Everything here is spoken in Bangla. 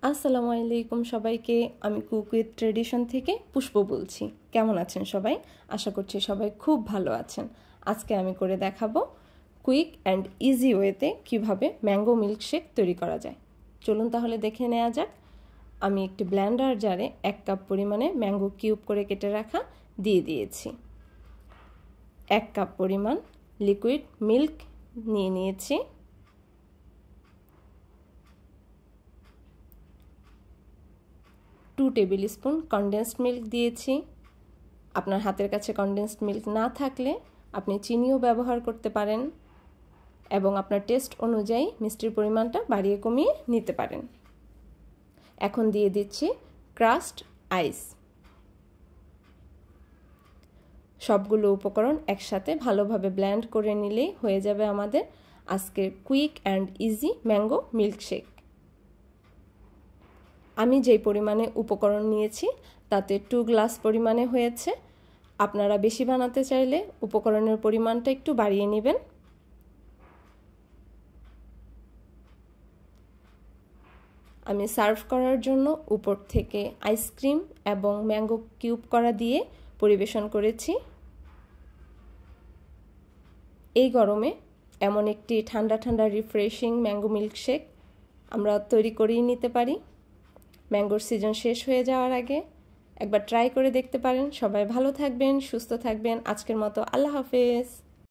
আসসালামু আলাইকুম সবাইকে। আমি কুক উইথ ট্রেডিশন থেকে পুষ্প বলছি। কেমন আছেন সবাই? আশা করছি সবাই খুব ভালো আছেন। আজকে আমি করে দেখাবো কুইক অ্যান্ড ইজি ওয়েতে কিভাবে ম্যাঙ্গো মিল্কশেক তৈরি করা যায়। চলুন তাহলে দেখে নেওয়া যাক। আমি একটি ব্লেন্ডার জারে 1 কাপ পরিমাণে ম্যাঙ্গো কিউব করে কেটে রাখা দিয়ে দিয়েছি। 1 কাপ পরিমাণ লিকুইড মিল্ক নিয়ে নিয়েছি। 2 টেবিল স্পুন কনডেন্সড মিল্ক দিয়েছি। আপনার হাতের কাছে কনডেন্সড মিল্ক না থাকলে আপনি চিনিও ব্যবহার করতে পারেন এবং আপনার টেস্ট অনুযায়ী মিষ্টির পরিমাণটা বাড়িয়ে কমিয়ে নিতে পারেন। এখন দিয়ে দিচ্ছি ক্রাশড আইস। সবগুলো উপকরণ একসাথে ভালোভাবে ব্লেন্ড করে নিলেই হয়ে যাবে আমাদের আজকের quick and easy mango milkshake. আমি যেই পরিমাণে উপকরণ নিয়েছি তাতে 2 গ্লাস পরিমাণে হয়েছে। আপনারা বেশি বানাতে চাইলে উপকরণের পরিমাণটা একটু বাড়িয়ে নেবেন। আমি সার্ভ করার জন্য উপর থেকে আইসক্রিম এবং ম্যাঙ্গো কিউব করা দিয়ে পরিবেশন করেছি। এই গরমে এমন একটি ঠান্ডা ঠান্ডা রিফ্রেশিং ম্যাঙ্গো মিল্কশেক আমরা তৈরি করেই নিতে পারি ম্যাঙ্গোর সিজন শেষ হয়ে যাওয়ার আগে। একবার ট্রাই করে দেখতে পারেন। সবাই ভালো থাকবেন, সুস্থ থাকবেন। আজকের মতো আল্লাহ হাফেজ।